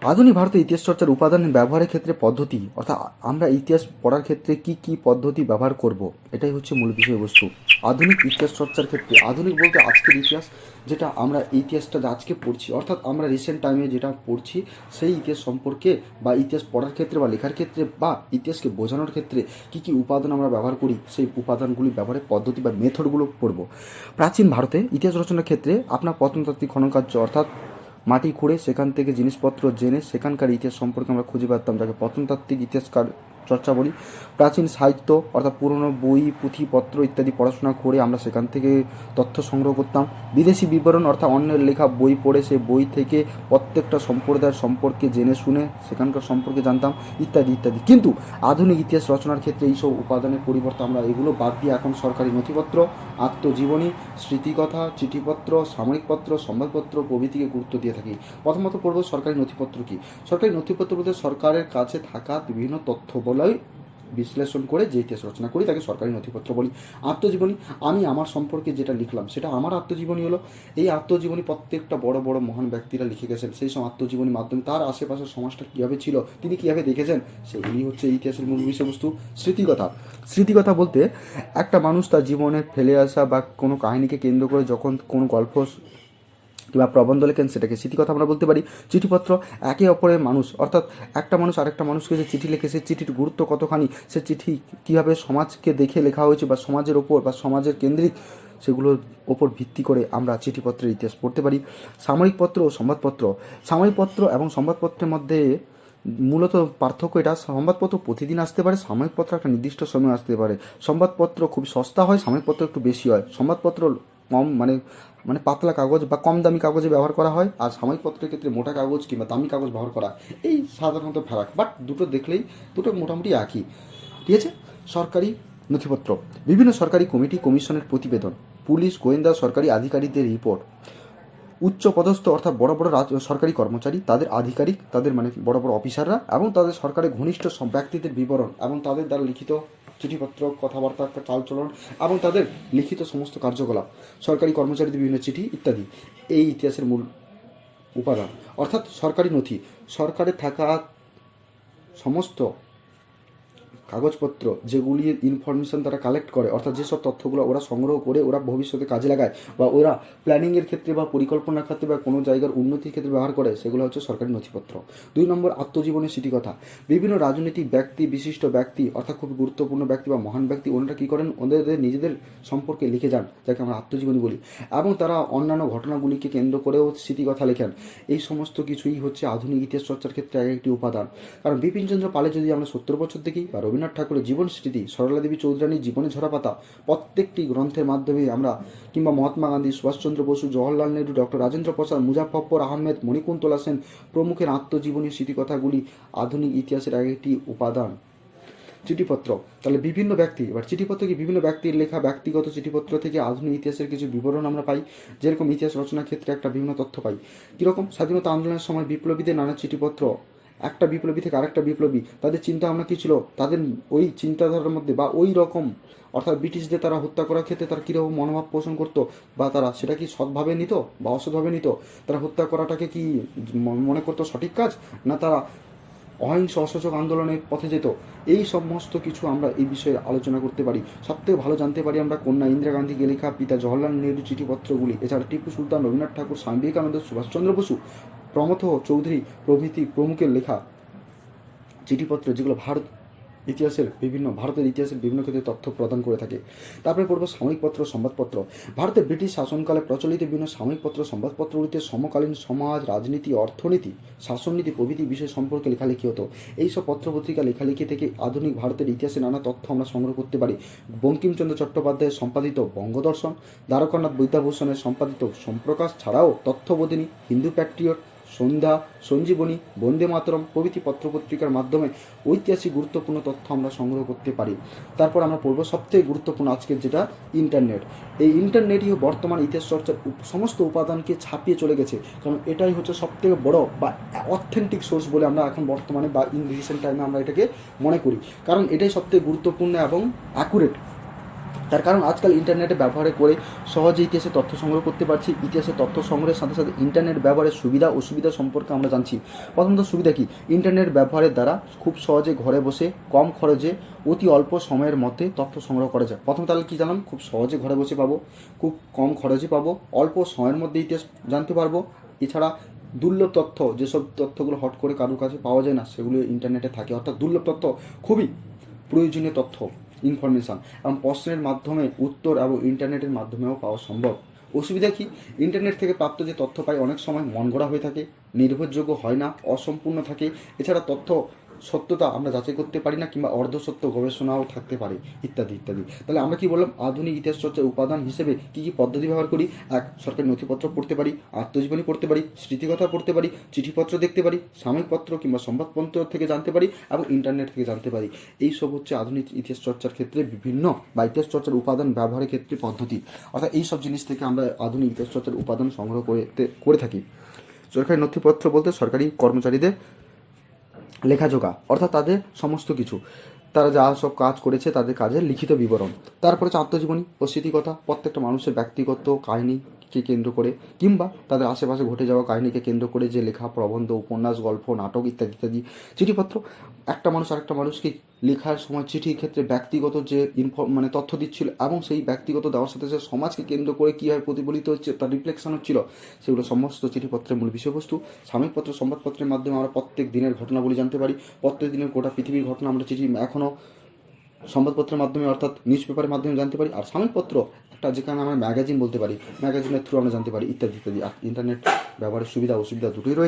আধুনিক ভারতের ইতিহাস চর্চার উপাদান ব্যবহারের ক্ষেত্রে পদ্ধতি, অর্থাৎ আমরা ইতিহাস পড়ার ক্ষেত্রে কি কি পদ্ধতি ব্যবহার করব, এটাই হচ্ছে মূল বিষয়বস্তু। আধুনিক ইতিহাস চর্চার ক্ষেত্রে, আধুনিক বলতে আজকের ইতিহাস, যেটা আমরা ইতিহাসটা আজকে পড়ছি, অর্থাৎ আমরা রিসেন্ট টাইমে যেটা পড়ছি সেই ইতিহাস সম্পর্কে বা ইতিহাস পড়ার ক্ষেত্রে বা লেখার ক্ষেত্রে বা ইতিহাসকে বোঝানোর ক্ষেত্রে কি কি উপাদান আমরা ব্যবহার করি, সেই উপাদানগুলি ব্যবহারের পদ্ধতি বা মেথডগুলো পড়ব। প্রাচীন ভারতে ইতিহাস রচনার ক্ষেত্রে আপনার প্রত্নতাত্ত্বিক খননকার্য, অর্থাৎ মাটি খুঁড়ে সেখান থেকে জিনিসপত্র জেনে সেখানকার ইতিহাস সম্পর্কে আমরা খুঁজে পেতাম, যাকে প্রত্নতাত্ত্বিক ইতিহাসকার চর্চা বলি। প্রাচীন সাহিত্য, অর্থাৎ পুরনো বই, পুঁথিপত্র ইত্যাদি পড়াশোনা করে আমরা সেখান থেকে তথ্য সংগ্রহ করতাম। বিদেশি বিবরণ, অর্থাৎ অন্যের লেখা বই পড়ে সেই বই থেকে প্রত্যেকটা সম্প্রদায়ের সম্পর্কে জেনে শুনে সেখানকার সম্পর্কে জানতাম, ইত্যাদি ইত্যাদি। কিন্তু আধুনিক ইতিহাস রচনার ক্ষেত্রে এইসব উপাদানের পরিবর্তে আমরা এগুলো বাদ দিয়ে এখন সরকারি নথিপত্র, আত্মজীবনী, স্মৃতিকথা, চিঠিপত্র, সাময়িকপত্র, সংবাদপত্র প্রভৃতিকে গুরুত্ব দিয়ে থাকি। প্রথমত পড়ব সরকারি নথিপত্র কী। সরকারি নথিপত্র বলতে সরকারের কাছে থাকা বিভিন্ন তথ্য বলাই বিশ্লেষণ করে যে ইতিহাস রচনা করি তাকে সরকারি নথিপত্র বলি। আত্মজীবনী, আমি আমার সম্পর্কে যেটা লিখলাম সেটা আমার আত্মজীবনী হলো। এই আত্মজীবনী প্রত্যেকটা বড় বড় মহান ব্যক্তিরা লিখে গেছেন, সেই সব আত্মজীবনীর মাধ্যমে তার আশেপাশের সমাজটা কীভাবে ছিল, তিনি কীভাবে দেখেছেন, সেগুলি হচ্ছে এই ইতিহাসের মূল বিষয়বস্তু। স্মৃতিকথা, স্মৃতিকথা বলতে একটা মানুষ তার জীবনে ফেলে আসা বা কোনো কাহিনীকে কেন্দ্র করে যখন কোনো গল্প কিংবা প্রবন্ধ লেখেন সেটাকে স্মৃতিকথা আমরা বলতে পারি। চিঠিপত্র, একে অপরের মানুষ, অর্থাৎ একটা মানুষ আরেকটা মানুষকে যে চিঠি লেখে সে চিঠির গুরুত্ব কতখানি, সে চিঠি কীভাবে সমাজকে দেখে লেখা হয়েছে বা সমাজের ওপর বা সমাজের কেন্দ্রিক, সেগুলোর ওপর ভিত্তি করে আমরা চিঠিপত্রের ইতিহাস পড়তে পারি। সাময়িকপত্র ও সংবাদপত্র, সাময়িকপত্র এবং সংবাদপত্রের মধ্যে মূলত পার্থক্য এটা, সংবাদপত্র প্রতিদিন আসতে পারে, সাময়িকপত্র একটা নির্দিষ্ট সময় আসতে পারে। সংবাদপত্র খুব সস্তা হয়, সাময়িকপত্র একটু বেশি হয়। সংবাদপত্র কম মানে মানে পাতলা কাগজ বা কম দামি কাগজে ব্যবহার করা হয়, আর সাময়িকপত্রের ক্ষেত্রে মোটা কাগজ কিংবা দামি কাগজ ব্যবহার করা, এই সাধারণত ফারাক, বাট দুটো দেখলেই দুটো মোটামুটি একই। ঠিক আছে। সরকারি নথিপত্র, বিভিন্ন সরকারি কমিটি কমিশনের প্রতিবেদন, পুলিশ গোয়েন্দা সরকারি আধিকারিকদের রিপোর্ট, উচ্চ পদস্থ অর্থাৎ বড় বড় সরকারি কর্মচারী, তাদের আধিকারিক, তাদের মানে বড় বড় অফিসাররা এবং তাদের সরকারের ঘনিষ্ঠ সব ব্যক্তিদের বিবরণ এবং তাদের দ্বারা লিখিত চিঠিপত্র, কথাবার্তা, চালচলন এবং তাদের লিখিত সমস্ত কার্যকলাপ, সরকারি কর্মচারীদের বিভিন্ন চিঠি ইত্যাদি এই ইতিহাসের মূল উপাদান। অর্থাৎ সরকারি নথি, সরকারে থাকা সমস্ত কাগজপত্র যেগুলি ইনফরমেশন তারা কালেক্ট করে, অর্থাৎ যেসব তথ্যগুলো ওরা সংগ্রহ করে ওরা ভবিষ্যতে কাজে লাগায় বা ওরা প্ল্যানিংয়ের ক্ষেত্রে বা পরিকল্পনার ক্ষেত্রে বা কোনো জায়গার উন্নতির ক্ষেত্রে ব্যবহার করে, সেগুলো হচ্ছে সরকারি নথিপত্র। 2 নম্বর আত্মজীবনের স্মৃতিকথা, বিভিন্ন রাজনৈতিক ব্যক্তি, বিশিষ্ট ব্যক্তি অর্থাৎ খুব গুরুত্বপূর্ণ ব্যক্তি বা মহান ব্যক্তি, ওনারা কী করেন, ওদের নিজেদের সম্পর্কে লিখে যান, যাকে আমরা আত্মজীবনী বলি, এবং তারা অন্যান্য ঘটনাগুলিকে কেন্দ্র করেও স্মৃতিকথা লেখেন। এই সমস্ত কিছুই হচ্ছে আধুনিক ইতিহাস চর্চার ক্ষেত্রে একটি উপাদান। কারণ বিপিনচন্দ্র পালে যদি আমরা 70 বছর দেখি, বা রবীন্দ্রনাথ ঠাকুরের জীবন স্মৃতি, সরলা দেবী চৌধুরানীর জীবনে ঝরাপাতা, প্রত্যেকটি গ্রন্থের মাধ্যমে আমরা, কিংবা মহাত্মা গান্ধী, সুভাষচন্দ্র বসু, জওহরলাল নেহরু, ডক্টর রাজেন্দ্র প্রসাদ, মুজাফফর আহমেদ, মণিকুন্তলা সেন প্রমুখের আত্মজীবনী স্মৃতিকথাগুলি আধুনিক ইতিহাসের একটি উপাদান। চিঠিপত্র, তাহলে বিভিন্ন ব্যক্তি, এবার চিঠিপত্র কি বিভিন্ন ব্যক্তির লেখা ব্যক্তিগত চিঠিপত্র থেকে আধুনিক ইতিহাসের কিছু বিবরণ আমরা পাই, যেরকম ইতিহাস রচনার ক্ষেত্রে একটা বিভিন্ন তথ্য পাই। কীরকম, স্বাধীনতা আন্দোলনের সময় বিপ্লবীদের নানা চিঠিপত্র, একটা বিপ্লবী থেকে আরেকটা বিপ্লবী, তাদের চিন্তা ভাবনা কী ছিল, তাদের ওই চিন্তাধারার মধ্যে বা ওই রকম, অর্থাৎ ব্রিটিশদের তারা হত্যা করার ক্ষেত্রে তারা কীরকম মনোভাব পোষণ করতো, বা তারা সেটা কি সৎভাবে নিত বা অসৎভাবে নিত, তারা হত্যা করাটাকে কি মনে করতো সঠিক কাজ, না তারা অহিংস অসহযোগ আন্দোলনের পথে যেত, এই সমস্ত কিছু আমরা এই বিষয়ে আলোচনা করতে পারি। সবথেকে ভালো জানতে পারি আমরা কন্যা ইন্দিরা গান্ধীকে লেখা, পিতা জওহরলাল নেহরু চিঠিপত্রগুলি, এছাড়া টিপু সুলতান, রবীন্দ্রনাথ ঠাকুর, স্বামী বিবেকানন্দ, সুভাষচন্দ্র বসু, প্রমথ চৌধুরী প্রভৃতি প্রমুখের লেখা চিঠিপত্র, যেগুলো ভারতের ইতিহাসের বিভিন্ন ক্ষেত্রে তথ্য প্রদান করে থাকে। তারপরে পড়ব সাময়িকপত্র, সংবাদপত্র। ভারতের ব্রিটিশ শাসনকালে প্রচলিত বিভিন্ন সাময়িকপত্র, সংবাদপত্রগুলিতে সমকালীন সমাজ, রাজনীতি, অর্থনীতি, শাসননীতি প্রভৃতি বিষয় সম্পর্কে লেখালেখি হতো। এইসব পত্রপত্রিকা লেখালেখি থেকে আধুনিক ভারতের ইতিহাসে নানা তথ্য আমরা সংগ্রহ করতে পারি। বঙ্কিমচন্দ্র চট্টোপাধ্যায়ের সম্পাদিত বঙ্গদর্শন, দ্বারকানাথ বিদ্যাভূষণের সম্পাদিত সম্প্রকাশ ছাড়াও তথ্যবোধিনী, হিন্দু প্যাট্রিয়ট, সন্ধ্যা, সঞ্জীবনী, বন্দে মাতরম প্রভৃতি পত্রপত্রিকার মাধ্যমে ঐতিহাসিক গুরুত্বপূর্ণ তথ্য আমরা সংগ্রহ করতে পারি। তারপর আমরা পড়ব সবথেকে গুরুত্বপূর্ণ আজকের যেটা ইন্টারনেট। এই ইন্টারনেটই বর্তমান ইতিহাস চর্চার সমস্ত উপাদানকে ছাপিয়ে চলে গেছে, কারণ এটাই হচ্ছে সবথেকে বড় বা অথেন্টিক সোর্স বলে আমরা এখন বর্তমানে বা রিসেন্ট টাইমে আমরা এটাকে মনে করি, কারণ এটাই সবথেকে গুরুত্বপূর্ণ এবং অ্যাকুরেট। তার কারণ আজকাল ইন্টারনেটে ব্যবহার করে সহজে ইতিহাসে তথ্য সংগ্রহ করতে পারছি। ইতিহাসের তথ্য সংগ্রহের সাথে সাথে ইন্টারনেট ব্যবহারের সুবিধা অসুবিধা সম্পর্কে আমরা জানছি। প্রথমত সুবিধা কি, ইন্টারনেট ব্যবহারের দ্বারা খুব সহজে ঘরে বসে কম খরচে অতি অল্প সময়ের মধ্যে তথ্য সংগ্রহ করা যায়। প্রথম তাহলে কী জানলাম, খুব সহজে ঘরে বসে পাবো, খুব কম খরচে পাবো, অল্প সময়ের মধ্যে ইতিহাস জানতে পারবো। এছাড়া দুর্লভ তথ্য, যেসব তথ্যগুলো হট করে কারোর কাছে পাওয়া যায় না, সেগুলো ইন্টারনেটে থাকে। অর্থাৎ দুর্লভ তথ্য, খুবই প্রয়োজনীয় তথ্য, ইনফরমেশান এবং প্রশ্নের মাধ্যমে উত্তর এবং ইন্টারনেটের মাধ্যমেও পাওয়া সম্ভব। অসুবিধা কি, ইন্টারনেট থেকে প্রাপ্ত যে তথ্য পাই অনেক সময় মন গড়া হয়ে থাকে, নির্ভরযোগ্য হয় না, অসম্পূর্ণ থাকে। এছাড়া তথ্য সত্যতা আমরা যাচাই করতে পারি না, কিংবা অর্ধসত্য গবেষণাও থাকতে পারে, ইত্যাদি ইত্যাদি। তাহলে আমরা কি বললাম, আধুনিক ইতিহাস চর্চার উপাদান হিসেবে কী কী পদ্ধতি ব্যবহার করি? এক, সরকারি নথিপত্র পড়তে পারি, আত্মজীবনী পড়তে পারি, স্মৃতিকথা পড়তে পারি, চিঠিপত্র দেখতে পারি, সাময়িক পত্র কিংবা সংবাদপত্র থেকে জানতে পারি, এবং ইন্টারনেট থেকে জানতে পারি। এই সব হচ্ছে আধুনিক ইতিহাস চর্চার ক্ষেত্রে বিভিন্ন বা ইতিহাস চর্চার উপাদান ব্যবহারের ক্ষেত্রে পদ্ধতি। অর্থাৎ এই সব জিনিস থেকে আমরা আধুনিক ইতিহাস চর্চার উপাদান সংগ্রহ করে থাকি। সরকারি নথিপত্র বলতে সরকারি কর্মচারীদের লেখাজোখা, অর্থাৎ তাদের সমস্ত কিছু, তারা যা সব কাজ করেছে তাদের কাজের লিখিত বিবরণ। তারপরে হচ্ছে আত্মজীবনী ও স্মৃতিকথা, প্রত্যেকটা মানুষের ব্যক্তিগত কাহিনীকে কেন্দ্র করে কিংবা তাদের আশেপাশে ঘটে যাওয়া কাহিনীকে কেন্দ্র করে যে লেখা, প্রবন্ধ, উপন্যাস, গল্প, নাটক ইত্যাদি ইত্যাদি। চিঠিপত্র, একটা মানুষ আরেকটা মানুষকে লেখার সময় চিঠির ক্ষেত্রে ব্যক্তিগত যে তথ্য দিচ্ছিল, এবং সেই ব্যক্তিগত দেওয়ার সাথে সাথে সমাজকে কেন্দ্র করে কীভাবে প্রতিফলিত হচ্ছে তার রিফ্লেকশন হচ্ছিল, সেগুলো সমস্ত চিঠিপত্রের মূল বিষয়বস্তু। সাময়িক পত্র, সংবাদপত্রের মাধ্যমে আমরা প্রত্যেক দিনের ঘটনাবলী জানতে পারি। প্রত্যেক দিনের গোটা পৃথিবীর ঘটনা আমরা চিঠি এখনও সংবাদপত্রের মাধ্যমে অর্থাৎ নিউজ পেপারের মাধ্যমে জানতে পারি। আর সাময়িক পত্র একটা, যেখানে আমরা ম্যাগাজিন বলতে পারি, ম্যাগাজিনের থ্রু আমরা জানতে পারি, ইত্যাদি ইত্যাদি। আর ইন্টারনেট ব্যবহারের সুবিধা অসুবিধা দুটোই রয়েছে।